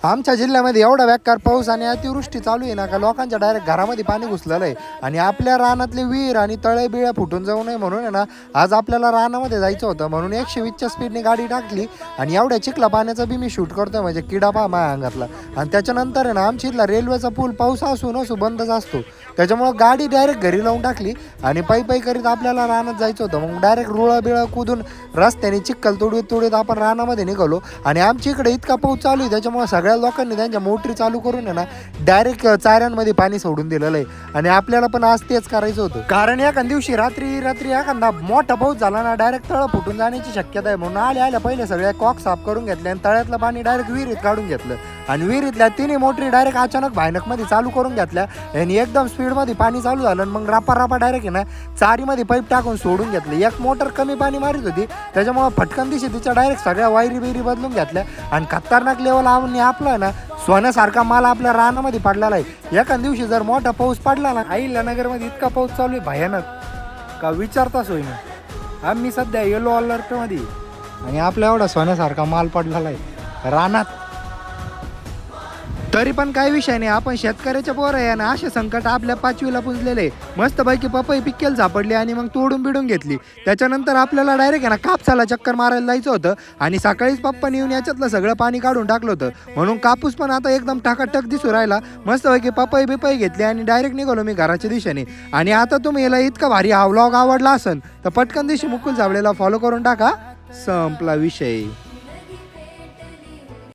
आमच्या जिल्ह्यामध्ये एवढा बेकार पाऊस आणि अतिवृष्टी चालू आहे ना का लोकांच्या डायरेक्ट घरामध्ये पाणी घुसलेलं आहे आणि आपल्या रानातले विहीर आणि तळे बिळ्या फुटून जाऊ नये म्हणून आहे ना आज आपल्याला रानामध्ये जायचं होतं म्हणून 120च्या स्पीडने गाडी टाकली आणि एवढ्या चिखला पाण्याचं बी मी शूट करतोय म्हणजे किडा पहा माझ्या अंगातला. आणि त्याच्यानंतर आहे ना आमच्या इथला रेल्वेचा पूल पाऊस असू नसू बंदच असतो त्याच्यामुळं गाडी डायरेक्ट घरी लावून टाकली आणि पायी करीत आपल्याला रानात जायचं होतं. मग डायरेक्ट रुळं बिळं कुदून रस्त्याने चिखल तोडीत आपण रानामध्ये निघालो आणि आमच्या इकडे इतका पाऊस चालू आहे त्याच्यामुळे सगळ्या लोकांनी त्यांच्या मोटरी चालू करून आहे ना डायरेक्ट चाऱ्यांमध्ये पाणी सोडून दिलेलं आहे आणि आपल्याला पण आज तेच करायचं होतं. कारण एखाद्या दिवशी रात्री एखादा मोठा पाऊस झाला ना डायरेक्ट तळ फुटून जाण्याची शक्यता आहे म्हणून आल्या पहिले सगळ्या कॉक साफ करून घेतले आणि तळ्यातलं पाणी डायरेक्ट विहिरीत काढून घेतलं आणि विहिरीतल्या तिन्ही मोटरी डायरेक्ट अचानक भयानकमध्ये चालू करून घेतल्या आणि एकदम स्पीडमध्ये पाणी चालू झालं आणि मग रापा डायरेक्ट आहे ना चारीमध्ये पाईप टाकून सोडून घेतलं. एक मोटर कमी पाणी मारित होती त्याच्यामुळे फटकन दिवशी तिच्या डायरेक्ट सगळ्या वायरी बिरी बदलून घेतल्या आणि खतरनाक लेवल आणि आपलं आहे ना सोन्यासारखा माल आपल्या रानामध्ये पडलेला आहे. एखाद्या दिवशी जर मोठा पाऊस पडला ना अहिल्यानगरमध्ये इतका पाऊस चालू आहे भयानक का विचारताच होईना. आम्ही सध्या येलो अलर्टमध्ये आणि आपल्या एवढा सोन्यासारखा माल पडलेला आहे रानात. तरी पण काही विषय नाही आपण शेतकऱ्याच्या पोर आहे ना असे संकट आपल्या 5वीला पुजलेले मस्तपैकी पपई पिक्केल सापडली आणि मग तोडून बिडून घेतली. त्याच्यानंतर आपल्याला डायरेक्ट आहे ना कापसाला चक्कर मारायला जायचं होतं आणि सकाळीच पप्पाने येऊन याच्यातलं सगळं पाणी काढून टाकलं होतं म्हणून कापूस पण आता एकदम टाकाटक दिसू राहिला. मस्तपैकी पपई बिपई घेतली आणि डायरेक्ट निघालो मी घराच्या दिशेने. आणि आता तुम्ही याला इतका भारी हा व्लॉग आवडला असेल तर पटकन दिवशी मुकुल साबळेला फॉलो करून टाका. संपला विषय.